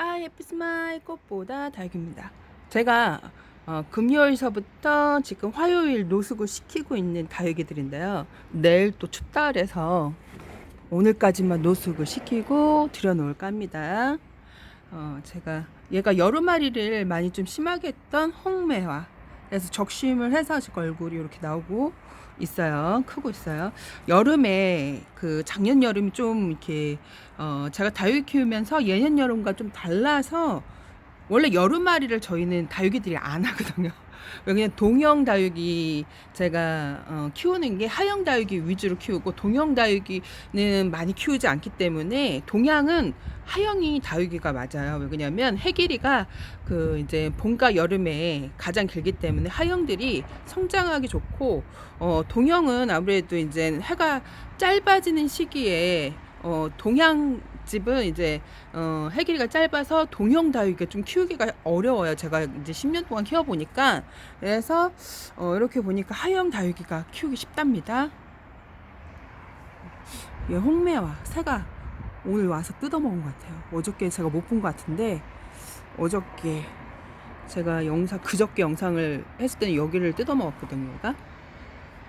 해피 스마일 꽃보다 다육입니다. 제가 금요일서부터 지금 화요일 노숙을 시키고 있는 다육이들인데요. 내일 또 춥다 그래서 오늘까지만 노숙을 시키고 들여놓을까 합니다. 제가 얘가 여름아리를 많이 좀 심하게 했던 홍매화. 그래서 적심을 해서 지금 얼굴이 이렇게 나오고 있어요. 크고 있어요. 여름에 그 작년 여름이 좀 이렇게 제가 다육 키우면서 예년 여름과 좀 달라서 원래 여름아리를 저희는 다육이들이 안 하거든요. 그냥 동형 다육이 제가 키우는 게 하형 다육이 위주로 키우고 동형 다육이는 많이 키우지 않기 때문에 동양은 하형이 다육이가 맞아요. 왜냐면 해 길이가 그 이제 봄과 여름에 가장 길기 때문에 하형들이 성장하기 좋고 동형은 아무래도 이제 해가 짧아지는 시기에 동양 집은 이제 해 길이가 짧아서 동형 다육이가 좀 키우기가 어려워요. 제가 이제 10년 동안 키워보니까. 그래서 이렇게 보니까 하형 다육이가 키우기 쉽답니다. 얘 홍매와 새가 오늘 와서 뜯어먹은 것 같아요. 어저께 제가 못 본 것 같은데 어저께 제가 그저께 영상을 했을 때는 여기를 뜯어먹었거든요. 얘가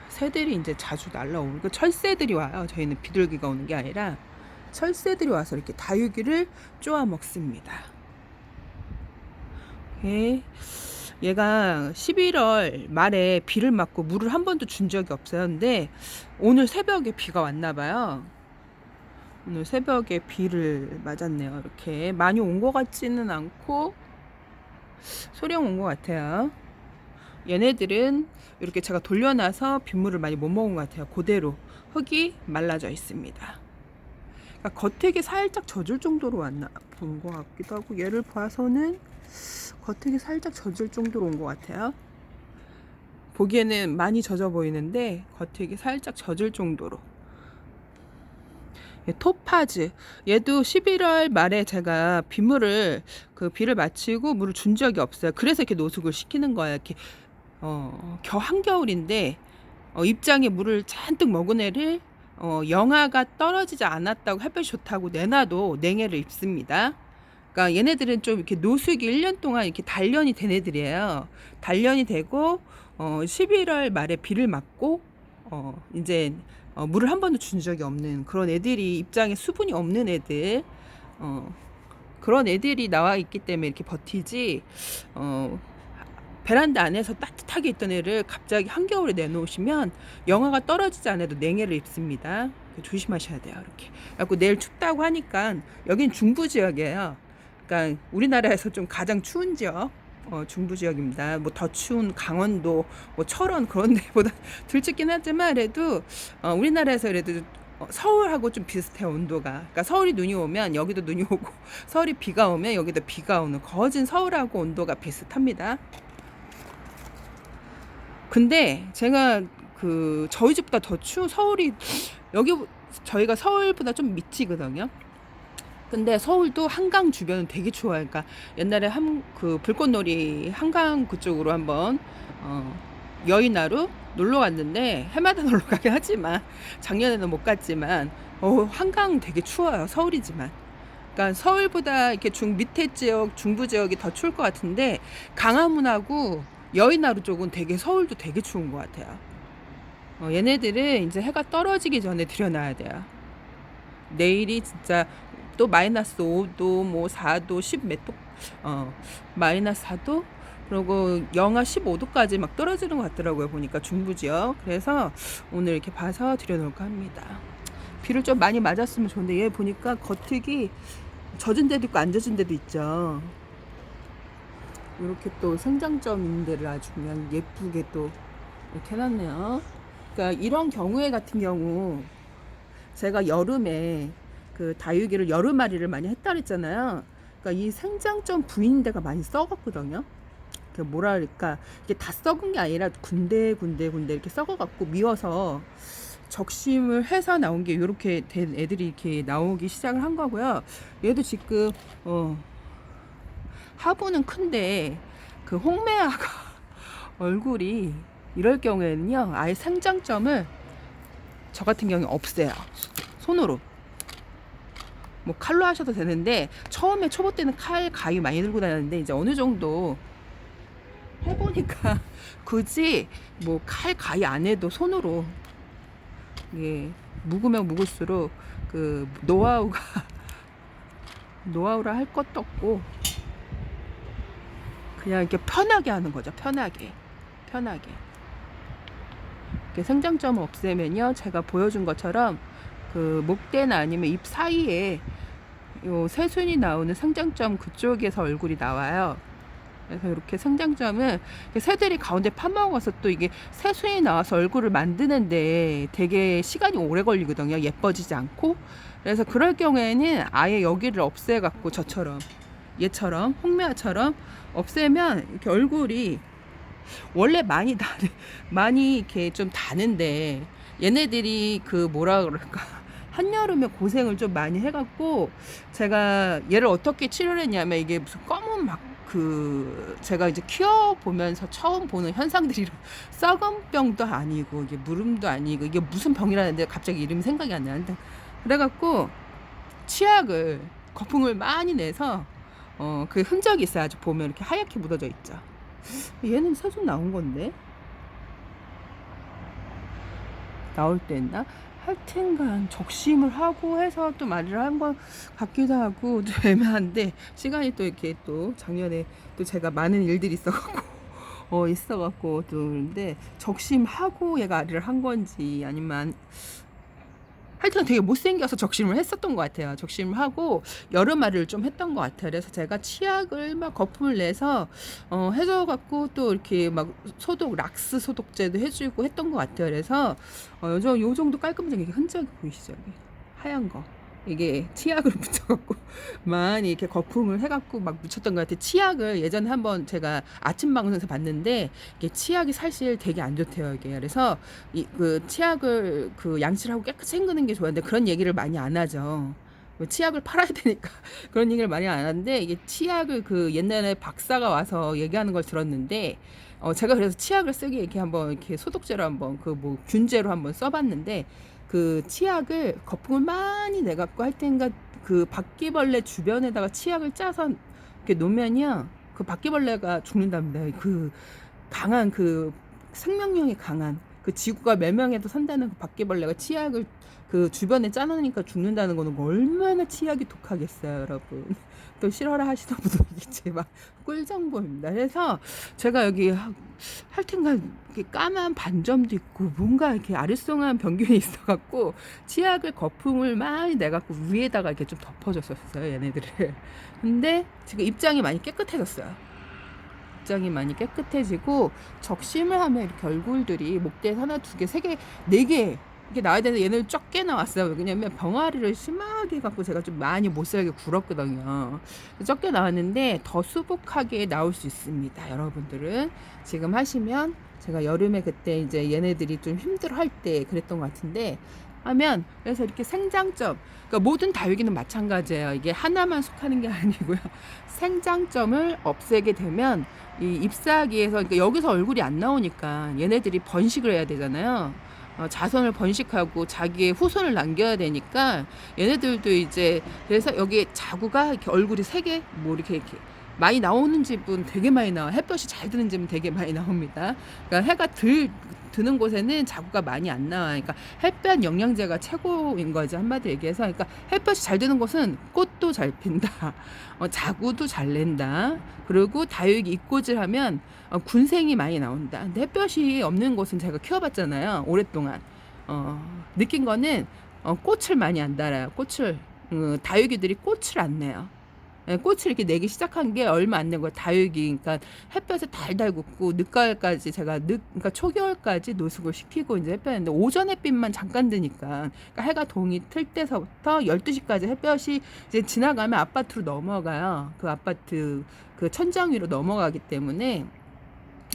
새들이 이제 자주 날라오고 철새들이 와요. 저희는 비둘기가 오는 게 아니라 철새들이 와서 이렇게 다육이를 쪼아 먹습니다. 얘가 11월 말에 비를 맞고 물을 한 번도 준 적이 없어요. 근데 오늘 새벽에 비가 왔나 봐요. 오늘 새벽에 비를 맞았네요. 이렇게 많이 온 것 같지는 않고 소량 온 것 같아요. 얘네들은 이렇게 제가 돌려놔서 빗물을 많이 못 먹은 것 같아요. 그대로 흙이 말라져 있습니다. 그러니까 겉흙이 살짝 젖을 정도로 왔나 본 것 같기도 하고, 얘를 봐서는 겉흙이 살짝 젖을 정도로 온 것 같아요. 보기에는 많이 젖어 보이는데 겉흙이 살짝 젖을 정도로. 토파즈, 얘도 11월 말에 제가 비를 마치고 물을 준 적이 없어요. 그래서 이렇게 노숙을 시키는 거예요. 이렇게 한겨울인데 입장에 물을 잔뜩 먹은 애를 영하가 떨어지지 않았다고 햇볕이 좋다고 내놔도 냉해를 입습니다. 그러니까 얘네들은 좀 이렇게 노숙이 1년 동안 이렇게 단련이 된 애들이에요. 단련이 되고 11월 말에 비를 맞고 이제 물을 한 번도 준 적이 없는 그런 애들이, 입장에 수분이 없는 애들, 그런 애들이 나와 있기 때문에 이렇게 버티지. 베란다 안에서 따뜻하게 있던 애를 갑자기 한겨울에 내놓으시면 영하가 떨어지지 않아도 냉해를 입습니다. 조심하셔야 돼요. 이렇게. 그래서 내일 춥다고 하니까, 여긴 중부 지역이에요. 그러니까 우리나라에서 좀 가장 추운 지역, 중부 지역입니다. 뭐 더 추운 강원도, 뭐 철원 그런 데보다 덜 춥긴 하지만 그래도 우리나라에서 그래도 서울하고 좀 비슷해요, 온도가. 그러니까 서울이 눈이 오면 여기도 눈이 오고 서울이 비가 오면 여기도 비가 오는, 거진 서울하고 온도가 비슷합니다. 근데 제가 저희 집보다 더 추운 서울이, 여기 저희가 서울보다 좀 밑이거든요. 근데 서울도 한강 주변은 되게 추워요. 그러니까 옛날에 불꽃놀이 한강 그쪽으로 한번 여의나루 놀러 갔는데, 해마다 놀러 가긴 하지만 작년에는 못 갔지만 한강 되게 추워요. 서울이지만. 그러니까 서울보다 이렇게 밑에 지역, 중부 지역이 더 추울 것 같은데, 강화문하고 여의나루 쪽은 서울도 되게 추운 것 같아요. 얘네들은 이제 해가 떨어지기 전에 들여놔야 돼요. 내일이 진짜 또 마이너스 5도, 뭐 4도, 10 몇 도, 마이너스 4도, 그리고 영하 15도까지 막 떨어지는 것 같더라고요. 보니까 중부 지역. 그래서 오늘 이렇게 봐서 들여놓을까 합니다. 비를 좀 많이 맞았으면 좋은데, 얘 보니까 겉흙이 젖은 데도 있고 안 젖은 데도 있죠. 이렇게 또 생장점 있는 데를 아주 그냥 예쁘게 또 이렇게 해놨네요. 그러니까 이런 경우에 같은 경우, 제가 여름에 다육이를 여름아리를 많이 했다 그랬잖아요. 그러니까 이 생장점 부인 데가 많이 썩었거든요. 뭐라 그럴까, 이게 다 썩은 게 아니라 군데 이렇게 썩어갖고 미워서 적심을 해서 나온 게 이렇게 된 애들이 이렇게 나오기 시작을 한 거고요. 얘도 지금 하부는 큰데 홍매화가 얼굴이 이럴 경우에는요, 아예 생장점을 저 같은 경우에 없애요. 손으로. 뭐 칼로 하셔도 되는데, 처음에 초보 때는 칼 가위 많이 들고 다녔는데 이제 어느 정도 해보니까 굳이 뭐 칼 가위 안 해도 손으로, 이게 묵으면 묵을수록 그 노하우라 할 것도 없고 그냥 이렇게 편하게 하는 거죠. 편하게 이렇게 생장점 없애면요, 제가 보여준 것처럼 그 목대나 아니면 입 사이에 요 새순이 나오는 생장점 그쪽에서 얼굴이 나와요. 그래서 이렇게 생장점은 새들이 가운데 파먹어서 또 이게 새순이 나와서 얼굴을 만드는데 되게 시간이 오래 걸리거든요. 예뻐지지 않고. 그래서 그럴 경우에는 아예 여기를 없애갖고 얘처럼 홍매화처럼 없애면 이렇게 얼굴이 원래 많이 이렇게 좀 다는데, 얘네들이 그 뭐라 그럴까, 한여름에 고생을 좀 많이 해갖고 제가 얘를 어떻게 치료를 했냐면, 이게 무슨 검은 막 제가 이제 키워보면서 처음 보는 현상들이 썩은 병도 아니고 이게 무름도 아니고 이게 무슨 병이라는데 갑자기 이름이 생각이 안 나는데, 그래갖고 치약을 거품을 많이 내서 그 흔적이 있어요. 아주 보면 이렇게 하얗게 묻어져 있죠. 얘는 새순 나온 건데 나올 때 했나? 하여튼간 적심을 하고 해서 또 말을 한 것 같기도 하고 좀 애매한데, 시간이 또 이렇게 또 작년에 또 제가 많은 일들이 있어갖고 또 그런데, 적심하고 얘가 아리를 한 건지 아니면 하여튼 되게 못생겨서 적심을 했었던 것 같아요. 적심을 하고 여름알이를 좀 했던 것 같아요. 그래서 제가 치약을 막 거품을 내서 해줘갖고 또 이렇게 막 락스 소독제도 해주고 했던 것 같아요. 그래서 요 정도 깔끔하게 흔적이 보이시죠? 여기 하얀 거. 이게 치약을 묻혀갖고 많이 이렇게 거품을 해갖고 막 묻혔던 것 같아요. 치약을 예전에 한번 제가 아침 방송에서 봤는데, 이게 치약이 사실 되게 안 좋대요. 이게 그래서 그 치약을 그 양치를 하고 깨끗이 헹구는 게 좋았는데 그런 얘기를 많이 안 하죠. 치약을 팔아야 되니까 그런 얘기를 많이 안 하는데, 이게 치약을 그 옛날에 박사가 와서 얘기하는 걸 들었는데, 제가 그래서 치약을 쓰기 이렇게 한번 이렇게 소독제로 한번 그 뭐 균제로 한번 써봤는데, 그 치약을 거품을 많이 내갖고 할 때인가 그 바퀴벌레 주변에다가 치약을 짜서 이렇게 놓으면요, 그 바퀴벌레가 죽는답니다. 그 강한 그 생명력이 강한 그 지구가 멸망해도 산다는 그 바퀴벌레가 치약을 그 주변에 짜놓으니까 죽는다는 거는 얼마나 치약이 독하겠어요, 여러분. 또 싫어라 하시는 분도 있지, 막 꿀정보입니다. 그래서 제가 여기 하여튼간 이렇게 까만 반점도 있고 뭔가 이렇게 아리송한 병균이 있어갖고 치약을 거품을 많이 내갖고 위에다가 이렇게 좀 덮어줬었어요, 얘네들을. 근데 지금 입장이 많이 깨끗해졌어요. 입장이 많이 깨끗해지고, 적심을 하면 이렇게 얼굴들이 목대에서 하나, 두 개, 세 개, 네 개 이렇게 나와야 되는데 얘는 적게 나왔어요. 왜냐면 병아리를 심하게 갖고 제가 좀 많이 못살게 굴었거든요. 적게 나왔는데 더 수북하게 나올 수 있습니다. 여러분들은 지금 하시면, 제가 여름에 그때 이제 얘네들이 좀 힘들어할 때 그랬던 것 같은데 하면, 그래서 이렇게 생장점, 그러니까 모든 다육이는 마찬가지예요. 이게 하나만 속하는 게 아니고요. 생장점을 없애게 되면 이 잎사귀에서, 그러니까 여기서 얼굴이 안 나오니까 얘네들이 번식을 해야 되잖아요. 자손을 번식하고 자기의 후손을 남겨야 되니까 얘네들도 이제, 그래서 여기 자구가 이렇게 얼굴이 세 개 뭐 이렇게 많이 나오는 집은 되게 많이 나와. 햇볕이 잘 드는 집은 되게 많이 나옵니다. 그러니까 해가 드는 곳에는 자구가 많이 안 나와. 그러니까 햇볕 영양제가 최고인 거지, 한마디로 얘기해서. 그러니까 햇볕이 잘 드는 곳은 꽃도 잘 핀다. 자구도 잘 낸다. 그리고 다육이 잎꽂이하면 군생이 많이 나온다. 근데 햇볕이 없는 곳은 제가 키워봤잖아요, 오랫동안. 느낀 거는 꽃을 많이 안 달아요. 다육이들이 꽃을 안 내요. 꽃을 이렇게 내기 시작한 게 얼마 안 된 거예요. 다육이. 그러니까 햇볕에 달달 굽고 늦가을까지 그러니까 초겨울까지 노숙을 시키고 이제 햇볕인데, 오전 햇빛만 잠깐 드니까, 그러니까 해가 동이 틀 때서부터 12시까지 햇볕이 이제 지나가면 아파트로 넘어가요. 그 아파트 그 천장 위로 넘어가기 때문에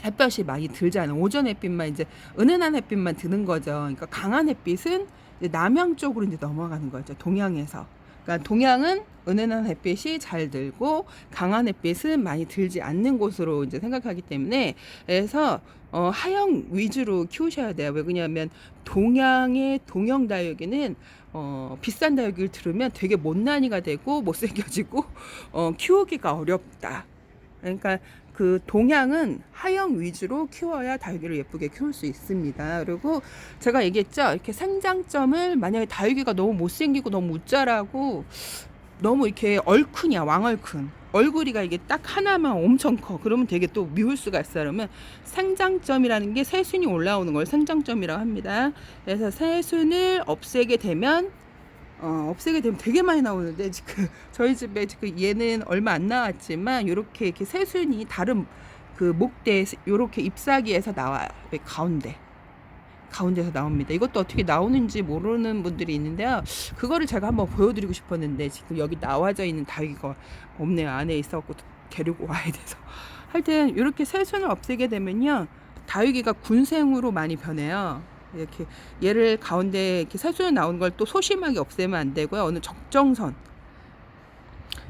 햇볕이 많이 들지 않아요. 오전 햇빛만, 이제 은은한 햇빛만 드는 거죠. 그러니까 강한 햇빛은 이제 남양 쪽으로 이제 넘어가는 거죠, 동양에서. 그러니까 동양은 은은한 햇빛이 잘 들고 강한 햇빛은 많이 들지 않는 곳으로 이제 생각하기 때문에, 그래서 하영 위주로 키우셔야 돼요. 왜 그러냐면 동양의 동형 다육이는 비싼 다육이를 들으면 되게 못난이가 되고 못생겨지고 키우기가 어렵다. 그러니까 그 동양은 하영 위주로 키워야 다육이를 예쁘게 키울 수 있습니다. 그리고 제가 얘기했죠. 이렇게 생장점을, 만약에 다육이가 너무 못생기고 너무 웃자라고 너무 이렇게 얼큰이야, 왕얼큰. 얼굴이가 이게 딱 하나만 엄청 커. 그러면 되게 또 미울 수가 있어요. 그러면 생장점이라는 게 새순이 올라오는 걸 생장점이라고 합니다. 그래서 새순을 없애게 되면 되게 많이 나오는데, 지금 저희 집에 지금 얘는 얼마 안 나왔지만 이렇게 새순이 다른 그 목대 이렇게 잎사귀에서 나와요. 가운데서 나옵니다. 이것도 어떻게 나오는지 모르는 분들이 있는데요. 그거를 제가 한번 보여드리고 싶었는데 지금 여기 나와져 있는 다육이가 없네요. 안에 있어갖고 데리고 와야 돼서. 하여튼 이렇게 새순을 없애게 되면요, 다육이가 군생으로 많이 변해요. 이렇게 얘를 가운데 이렇게 새순이 나오는 걸 또 소심하게 없애면 안 되고요. 어느 적정선.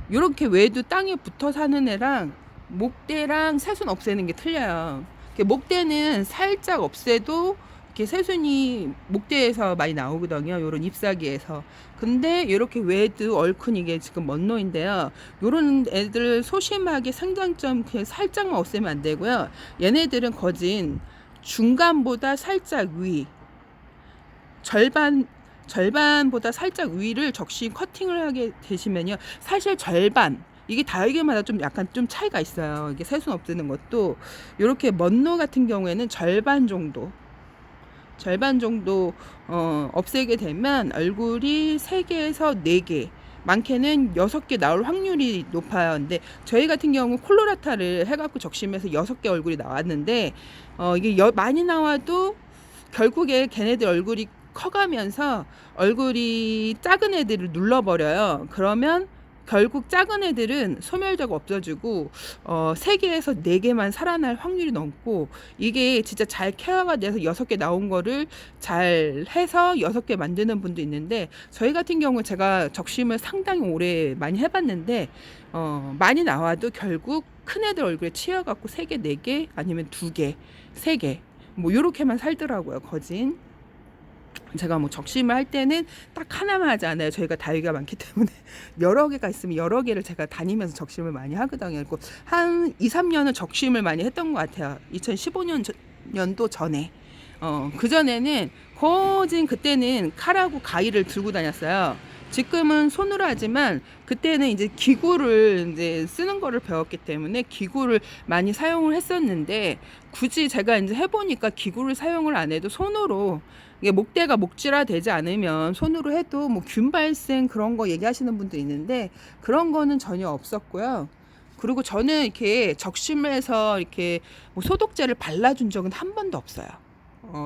이렇게 외도 땅에 붙어 사는 애랑 목대랑 새순 없애는 게 틀려요. 목대는 살짝 없애도 이렇게 새순이 목대에서 많이 나오거든요. 요런 잎사귀에서. 근데 이렇게 외도 얼큰 이게 지금 먼노인데요. 요런 애들 소심하게 생장점 살짝만 없애면 안 되고요. 얘네들은 거진 중간보다 살짝 위, 절반보다 살짝 위를 적시 커팅을 하게 되시면요, 사실 절반, 이게 다육이마다 좀 약간 좀 차이가 있어요. 이게 새순 없애는 것도 이렇게 먼노 같은 경우에는 절반 정도 없애게 되면 얼굴이 3개에서 4개, 많게는 6개 나올 확률이 높아요. 근데 저희 같은 경우 콜로라타를 해갖고 적심해서 6개 얼굴이 나왔는데, 이게 많이 나와도 결국에 걔네들 얼굴이 커가면서 얼굴이 작은 애들을 눌러버려요. 그러면 결국 작은 애들은 소멸되고 없어지고 3개에서 4개만 살아날 확률이 높고, 이게 진짜 잘 케어가 돼서 6개 나온 거를 잘 해서 6개 만드는 분도 있는데, 저희 같은 경우 제가 적심을 상당히 오래 많이 해봤는데 많이 나와도 결국 큰 애들 얼굴에 치여갖고 3개, 4개 아니면 2개, 3개 뭐 요렇게만 살더라고요. 거진. 제가 뭐 적심을 할 때는 딱 하나만 하지 않아요. 저희가 다육이가 많기 때문에 여러 개가 있으면 여러 개를 제가 다니면서 적심을 많이 하거든요. 그리고 한 2, 3년은 적심을 많이 했던 것 같아요. 2015년도 전에. 그전에는 거진, 그때는 칼하고 가위를 들고 다녔어요. 지금은 손으로 하지만 그때는 이제 기구를 이제 쓰는 거를 배웠기 때문에 기구를 많이 사용을 했었는데, 굳이 제가 이제 해보니까 기구를 사용을 안 해도 손으로, 이게 목대가 목질화 되지 않으면 손으로 해도 뭐 균 발생 그런 거 얘기하시는 분도 있는데, 그런 거는 전혀 없었고요. 그리고 저는 이렇게 적심을 해서 이렇게 뭐 소독제를 발라준 적은 한 번도 없어요.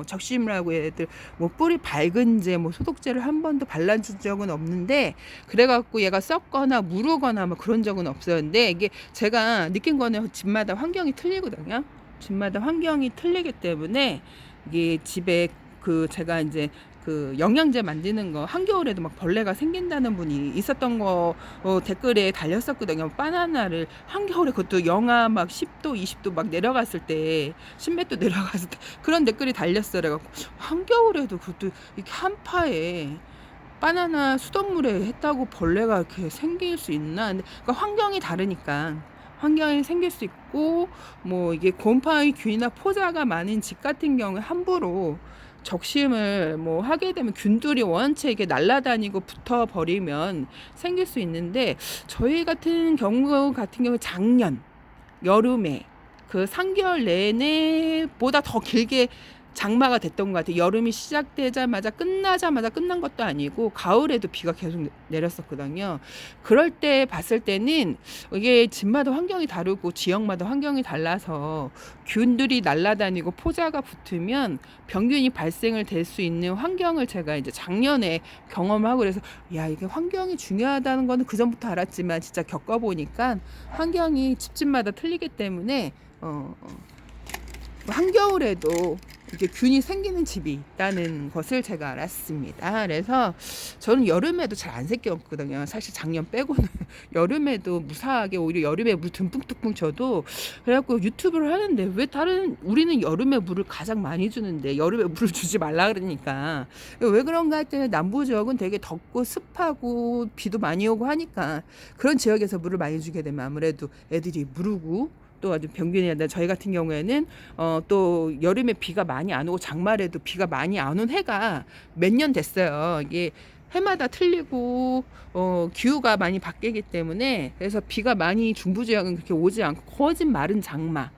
적심을 하고 애들 뭐 뿌리 밝은제 뭐 소독제를 한 번도 발라준 적은 없는데, 그래갖고 얘가 썩거나 무르거나 뭐 그런 적은 없었는데, 이게 제가 느낀 거는 집마다 환경이 틀리거든요. 집마다 환경이 틀리기 때문에 이게 집에 제가 이제 그 영양제 만드는 거 한겨울에도 막 벌레가 생긴다는 분이 있었던 거 댓글에 달렸었거든요. 바나나를 한겨울에, 그것도 영하 막 10도 20도 막 내려갔을 때, 10몇 도 내려갔을 때 그런 댓글이 달렸어요. 그래갖고 한겨울에도 그것도 이렇게 한파에 바나나 수돗물에 했다고 벌레가 이렇게 생길 수 있나. 그러니까 환경이 다르니까 환경이 생길 수 있고, 뭐 이게 곰팡이 균이나 포자가 많은 집 같은 경우에 함부로 적심을 뭐 하게 되면 균들이 원체 이게 날아다니고 붙어 버리면 생길 수 있는데, 저희 같은 경우 작년 여름에 그 3개월 내내보다 더 길게 장마가 됐던 것 같아요. 여름이 시작되자마자 끝나자마자 끝난 것도 아니고 가을에도 비가 계속 내렸었거든요. 그럴 때 봤을 때는 이게 집마다 환경이 다르고 지역마다 환경이 달라서 균들이 날아다니고 포자가 붙으면 병균이 발생을 될 수 있는 환경을 제가 이제 작년에 경험하고, 그래서 야, 이게 환경이 중요하다는 거는 그전부터 알았지만 진짜 겪어보니까 환경이 집집마다 틀리기 때문에 한겨울에도 이렇게 균이 생기는 집이 있다는 것을 제가 알았습니다. 그래서 저는 여름에도 잘 안 생겼거든요. 사실 작년 빼고는 여름에도 무사하게 오히려 여름에 물 듬뿍듬뿍 줘도 그래갖고 유튜브를 하는데 왜 다른 우리는 여름에 물을 가장 많이 주는데 여름에 물을 주지 말라 그러니까 왜 그런가 했더니 남부 지역은 되게 덥고 습하고 비도 많이 오고 하니까 그런 지역에서 물을 많이 주게 되면 아무래도 애들이 무르고 또 아주 병균이 한다. 저희 같은 경우에는 또 여름에 비가 많이 안 오고 장마에도 비가 많이 안 온 해가 몇 년 됐어요. 이게 해마다 틀리고 기후가 많이 바뀌기 때문에 그래서 비가 많이 중부 지역은 그렇게 오지 않고 거진 마른 장마.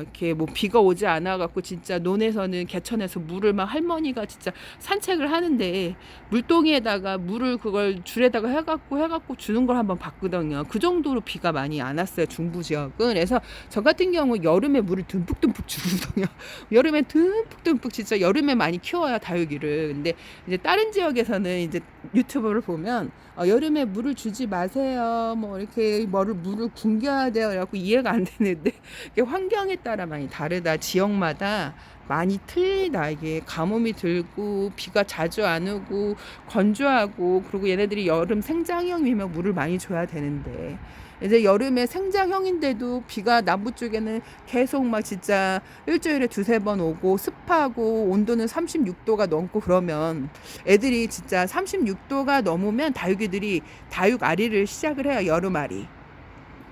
이렇게 뭐 비가 오지 않아 갖고 진짜 논에서는 개천에서 물을 막 할머니가 진짜 산책을 하는데 물동이에다가 물을 그걸 줄에다가 해갖고 주는 걸 한번 봤거든요. 그 정도로 비가 많이 안 왔어요, 중부 지역은. 그래서 저 같은 경우 여름에 물을 듬뿍듬뿍 주거든요. 여름에 듬뿍듬뿍 진짜 여름에 많이 키워야 다육이를. 근데 이제 다른 지역에서는 이제 유튜브를 보면 여름에 물을 주지 마세요. 뭐 이렇게 물을 굶겨야 돼요. 그래갖고 이해가 안 되는데 이게 환경에 따라 많이 다르다. 지역마다 많이 틀리다. 이게 가뭄이 들고 비가 자주 안 오고 건조하고 그리고 얘네들이 여름 생장형이면 물을 많이 줘야 되는데 이제 여름에 생장형인데도 비가 남부 쪽에는 계속 막 진짜 일주일에 두세 번 오고 습하고 온도는 36도가 넘고 그러면 애들이 진짜 36도가 넘으면 다육이들이 다육아리를 시작을 해요.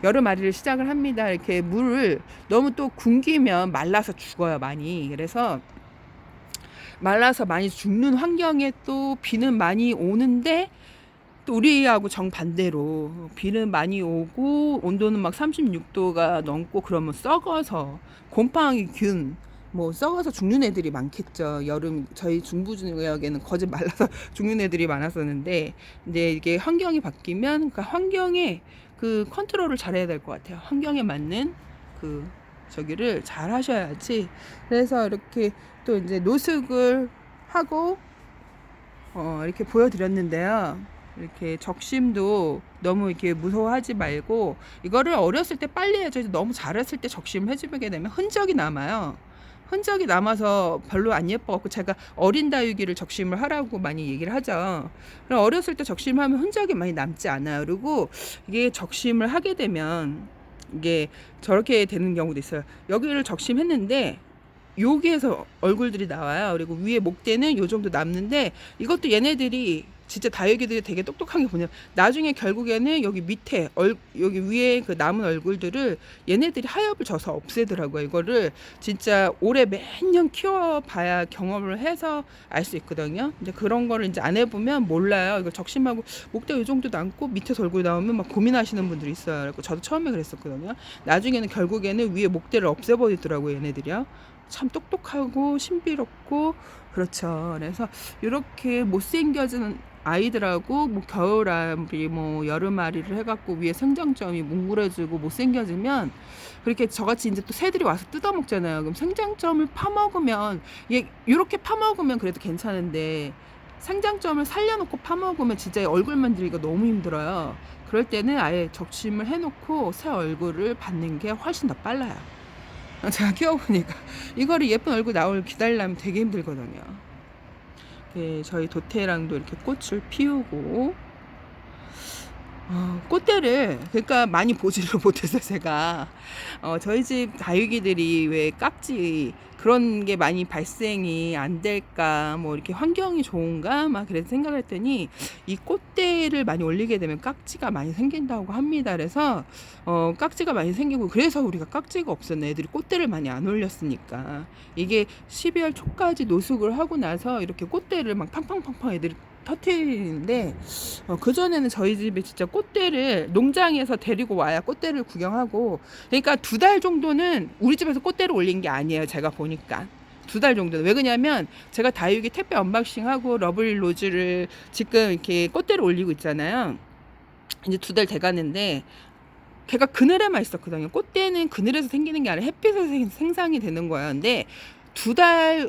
여름아리를 시작을 합니다. 이렇게 물을 너무 또 굶기면 말라서 죽어요, 많이. 그래서 말라서 많이 죽는 환경에 또 비는 많이 오는데 또 우리하고 정반대로 비는 많이 오고 온도는 막 36도가 넘고 그러면 썩어서 곰팡이 뭐 썩어서 죽는 애들이 많겠죠. 여름 저희 중부 지역에는 거짓 말라서 죽는 애들이 많았었는데 이제 이게 환경이 바뀌면 그 환경에 그 컨트롤을 잘해야 될 것 같아요. 환경에 맞는 그 저기를 잘 하셔야지. 그래서 이렇게 또 이제 노숙을 하고 이렇게 보여드렸는데요. 이렇게 적심도 너무 이렇게 무서워하지 말고 이거를 어렸을 때 빨리 해줘야지. 너무 잘했을 때 적심을 해주게 되면 흔적이 남아요. 흔적이 남아서 별로 안 예뻐갖고 제가 어린 다육이를 적심을 하라고 많이 얘기를 하죠. 그럼 어렸을 때 적심하면 흔적이 많이 남지 않아요. 그리고 이게 적심을 하게 되면 이게 저렇게 되는 경우도 있어요. 여기를 적심했는데 여기에서 얼굴들이 나와요. 그리고 위에 목대는 요 정도 남는데 이것도 얘네들이 진짜 다육이들이 되게 똑똑한 게 뭐냐, 나중에 결국에는 여기 밑에 여기 위에 그 남은 얼굴들을 얘네들이 하엽을 져서 없애더라고요. 이거를 진짜 올해 매년 키워봐야 경험을 해서 알 수 있거든요. 이제 그런 거를 이제 안 해보면 몰라요. 이거 적심하고 목대 이 정도 남고 밑에서 얼굴 나오면 막 고민하시는 분들이 있어요. 그래서 저도 처음에 그랬었거든요. 나중에는 결국에는 위에 목대를 없애버리더라고요, 얘네들이요. 참 똑똑하고 신비롭고 그렇죠. 그래서 이렇게 못생겨진 아이들하고 뭐 겨울아리 뭐 여름아리를 해갖고 위에 생장점이 뭉그러지고 못생겨지면 그렇게 저같이 이제 또 새들이 와서 뜯어먹잖아요. 그럼 생장점을 파먹으면 이렇게 파먹으면 그래도 괜찮은데 생장점을 살려놓고 파먹으면 진짜 얼굴 만들기가 너무 힘들어요. 그럴 때는 아예 적심을 해놓고 새 얼굴을 받는 게 훨씬 더 빨라요. 제가 키워보니까 이거를 예쁜 얼굴 나올 기다리려면 되게 힘들거든요. 저희 도태랑도 이렇게 꽃을 피우고 꽃대를 그러니까 많이 보지를 못해서 제가 저희 집 다육이들이 왜 깍지 그런 게 많이 발생이 안 될까, 뭐 이렇게 환경이 좋은가 막 그래서 생각을 했더니 이 꽃대를 많이 올리게 되면 깍지가 많이 생긴다고 합니다. 그래서 깍지가 많이 생기고 그래서 우리가 깍지가 없었네. 애들이 꽃대를 많이 안 올렸으니까. 이게 12월 초까지 노숙을 하고 나서 이렇게 꽃대를 막 팡팡팡팡 애들이 터트리는데 그전에는 저희 집에 진짜 꽃대를 농장에서 데리고 와야 꽃대를 구경하고, 그러니까 2달 정도는 우리 집에서 꽃대를 올린 게 아니에요. 제가 보니까 2달 정도는. 왜 그러냐면 제가 다육이 택배 언박싱하고 러블리 로즈를 지금 이렇게 꽃대를 올리고 있잖아요. 이제 2달 돼가는데 걔가 그늘에만 있었거든요. 꽃대는 그늘에서 생기는 게 아니라 햇빛에서 생산이 되는 거예요. 근데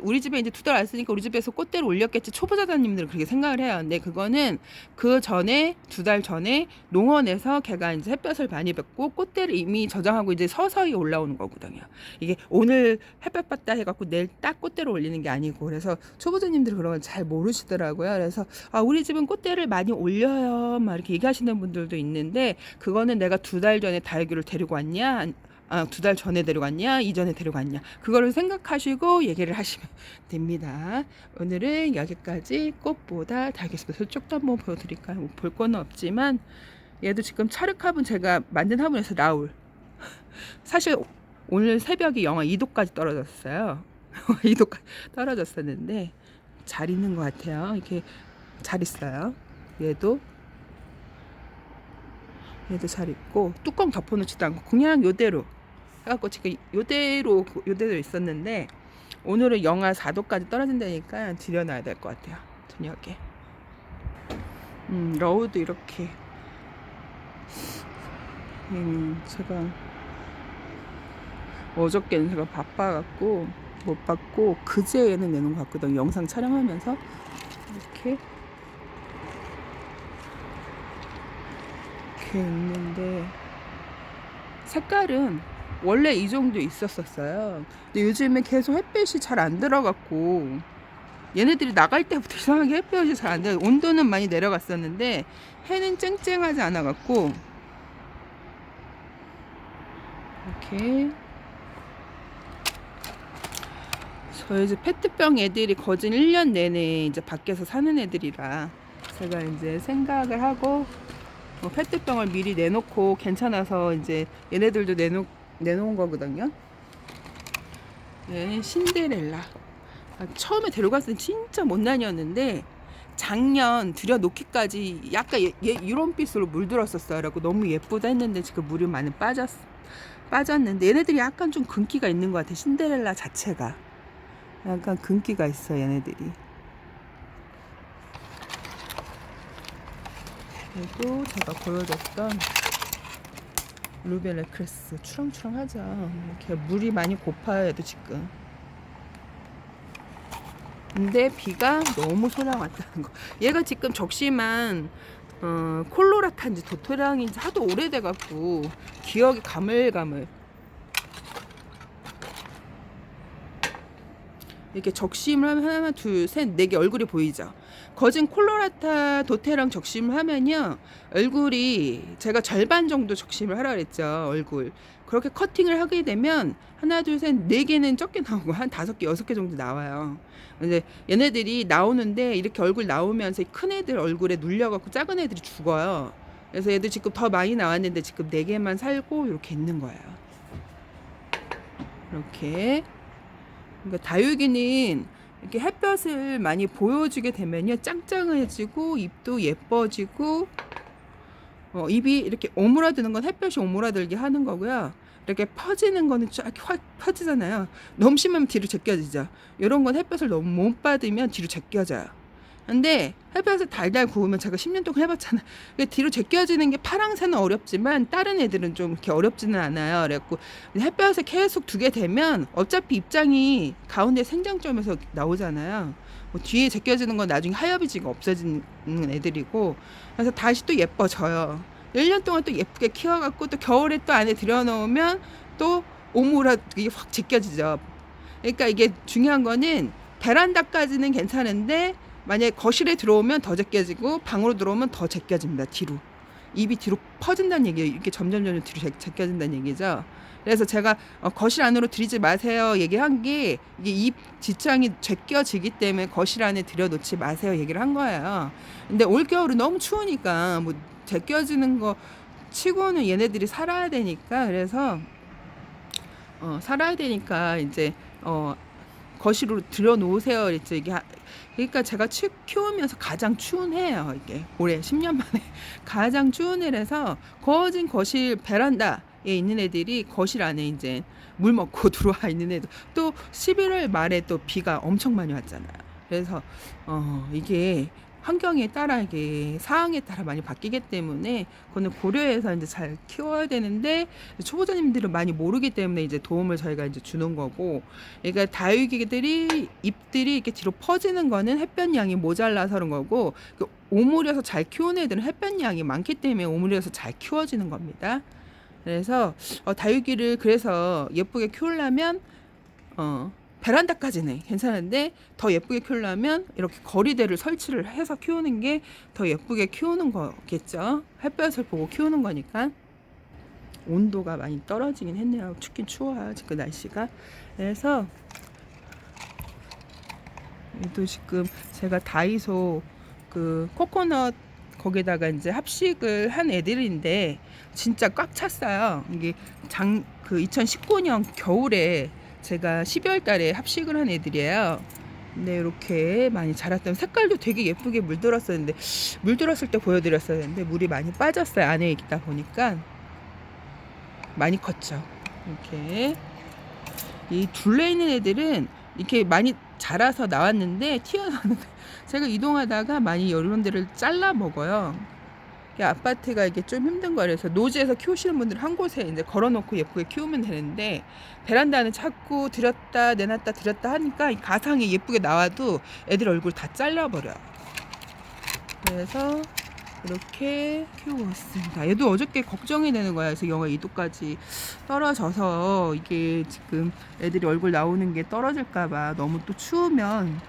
우리 집에 이제 2달 왔으니까 우리 집에서 꽃대를 올렸겠지. 초보자님들은 그렇게 생각을 해요. 근데 그거는 그 전에 2달 전에 농원에서 걔가 이제 햇볕을 많이 받고 꽃대를 이미 저장하고 이제 서서히 올라오는 거거든요. 이게 오늘 햇볕 받다 해갖고 내일 딱 꽃대를 올리는 게 아니고, 그래서 초보자님들은 그런 걸 잘 모르시더라고요. 그래서 우리 집은 꽃대를 많이 올려요 막 이렇게 얘기하시는 분들도 있는데, 그거는 내가 2달 전에 다육이를 데리고 왔냐, 2달 전에 데려갔냐, 이전에 데려갔냐, 그거를 생각하시고 얘기를 하시면 됩니다. 오늘은 여기까지. 꽃보다 다육이습니다. 저쪽도 한번 보여드릴까요? 볼 건 없지만 얘도 지금 찰흙화분 제가 만든 화분에서 나올 사실 오늘 새벽에 영하 2도까지 떨어졌어요. 2도까지 떨어졌었는데 잘 있는 것 같아요. 이렇게 잘 있어요. 얘도 잘 있고, 뚜껑 덮어놓지도 않고 그냥 요대로 해갖고 지금 요대로 있었는데, 오늘은 영하 4도까지 떨어진다니까 들여놔야 될 것 같아요. 저녁에. 러우도 이렇게. 제가 어저께는 제가 바빠갖고 못 봤고, 그제는 내놓은 것 같거든요. 영상 촬영하면서 이렇게 있는데, 색깔은 원래 이 정도 있었어요. 근데 요즘에 계속 햇볕이 잘 안 들어갔고, 얘네들이 나갈 때부터 이상하게 햇볕이 잘 안 들어. 온도는 많이 내려갔었는데 해는 쨍쨍하지 않아갖고 이렇게. 저희 집 페트병 애들이 거진 1년 내내 이제 밖에서 사는 애들이라 제가 이제 생각을 하고 페트병을 미리 내놓고 괜찮아서 이제 얘네들도 내놓은 거거든요. 얘는 신데렐라. 처음에 데려갔을 땐 진짜 못난이었는데 작년 들여놓기까지 약간 유론빛으로 물들었었어요. 그래고 너무 예쁘다 했는데 지금 물이 많이 빠졌는데, 얘네들이 약간 좀 근기가 있는 것 같아. 신데렐라 자체가 약간 근기가 있어 얘네들이. 그리고 제가 보여줬던 루벨 레크레스 추렁추렁하죠. 이렇게 물이 많이 고파요 얘도 지금. 근데 비가 너무 소량 왔다는 거. 얘가 지금 적심한 콜로라타인지 도토랑인지 하도 오래돼갖고 기억이 가물가물. 이렇게 적심을 하면 하나, 둘, 셋, 4개 얼굴이 보이죠. 거진 콜로라타 도테랑 적심을 하면요, 얼굴이 제가 절반 정도 적심을 하라 그랬죠. 얼굴 그렇게 커팅을 하게 되면 하나, 둘, 셋, 4개는 적게 나오고 한 5개, 6개 정도 나와요. 근데 얘네들이 나오는데 이렇게 얼굴 나오면서 큰 애들 얼굴에 눌려갖고 작은 애들이 죽어요. 그래서 얘들 지금 더 많이 나왔는데 지금 4개만 살고 이렇게 있는 거예요. 이렇게. 그러니까 다육이는 이렇게 햇볕을 많이 보여주게 되면요, 짱짱해지고 입도 예뻐지고, 입이 이렇게 오므라드는 건 햇볕이 오므라들게 하는 거고요. 이렇게 퍼지는 거는 쫙 확 퍼지잖아요. 너무 심하면 뒤로 제껴지죠. 이런 건 햇볕을 너무 못 받으면 뒤로 제껴져요. 근데 햇볕을 달달 구우면, 제가 10년 동안 해봤잖아요. 뒤로 제껴지는 게 파랑새는 어렵지만 다른 애들은 좀 이렇게 어렵지는 않아요. 그래갖고 햇볕에 계속 두게 되면 어차피 입장이 가운데 생장점에서 나오잖아요. 뭐 뒤에 제껴지는 건 나중에 하엽이지가 없어지는 애들이고, 그래서 다시 또 예뻐져요. 1년 동안 또 예쁘게 키워갖고 또 겨울에 또 안에 들여놓으면 또 이게 확 제껴지죠. 그러니까 이게 중요한 거는 베란다까지는 괜찮은데 만약에 거실에 들어오면 더 제껴지고 방으로 들어오면 더 제껴집니다. 뒤로. 입이 뒤로 퍼진다는 얘기예요. 이렇게 점점 뒤로 제껴진다는 얘기죠. 그래서 제가 거실 안으로 들이지 마세요 얘기한 게, 이게 입 뒷장이 제껴지기 때문에 거실 안에 들여놓지 마세요 얘기를 한 거예요. 근데 올겨울은 너무 추우니까 뭐 제껴지는 거 치고는 얘네들이 살아야 되니까, 그래서 살아야 되니까 이제 거실로 들여놓으세요 이랬죠. 이게 그러니까 제가 키우면서 가장 추운 해예요. 이게 올해 10년 만에 가장 추운 해라서 거진 거실 베란다에 있는 애들이 거실 안에 이제 물 먹고 들어와 있는 애들. 또 11월 말에 또 비가 엄청 많이 왔잖아요. 그래서 이게 환경에 따라 이게 상황에 따라 많이 바뀌기 때문에 그거는 고려해서 이제 잘 키워야 되는데 초보자님들은 많이 모르기 때문에 이제 도움을 저희가 이제 주는 거고, 그러니까 다육이들이 잎들이 이렇게 뒤로 퍼지는 거는 햇볕 양이 모자라서 그런 거고, 그 오므려서 잘 키우는 애들은 햇볕 양이 많기 때문에 오므려서 잘 키워지는 겁니다. 그래서 다육이를 그래서 예쁘게 키우려면 베란다까지는 괜찮은데 더 예쁘게 키우려면 이렇게 거리대를 설치를 해서 키우는 게 더 예쁘게 키우는 거겠죠. 햇볕을 보고 키우는 거니까. 온도가 많이 떨어지긴 했네요. 춥긴 추워요, 지금 날씨가. 그래서 또 지금 제가 다이소 그 코코넛 거기다가 이제 합식을 한 애들인데 진짜 꽉 찼어요. 이게 그 2019년 겨울에 제가 12월 달에 합식을 한 애들이에요. 근데 이렇게 많이 자랐던, 색깔도 되게 예쁘게 물들었었는데, 물들었을 때 보여드렸어야 했는데 물이 많이 빠졌어요. 안에 있다 보니까 많이 컸죠. 이렇게 이 둘레 있는 애들은 이렇게 많이 자라서 나왔는데 튀어나오는데 제가 이동하다가 많이 여러 데를 잘라 먹어요. 아파트가 이게 좀 힘든 거라서 노지에서 키우시는 분들 한 곳에 이제 걸어놓고 예쁘게 키우면 되는데, 베란다는 자꾸 들였다 내놨다 들였다 하니까 가상이 예쁘게 나와도 애들 얼굴 다 잘라버려요. 그래서 이렇게 키우고 있습니다. 얘도 어저께 걱정이 되는 거야. 그래서 영하 2도까지 떨어져서 이게 지금 애들이 얼굴 나오는 게 떨어질까봐 너무 또 추우면.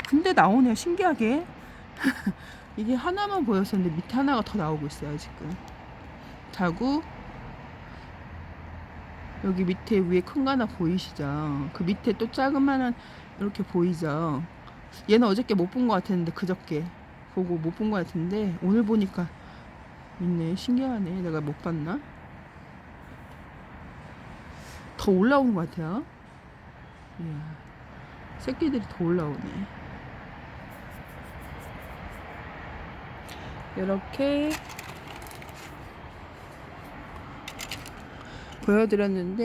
근데 나오네요, 신기하게. 이게 하나만 보였었는데 밑에 하나가 더 나오고 있어요. 지금 자고 여기 밑에 위에 큰 거 하나 보이시죠? 그 밑에 또 작은만한 이렇게 보이죠? 얘는 어저께 못 본 것 같았는데 그저께 보고 못 본 것 같은데 오늘 보니까 있네. 신기하네. 내가 못 봤나? 더 올라오는 것 같아요. 이야, 새끼들이 더 올라오네. 이렇게 보여드렸는데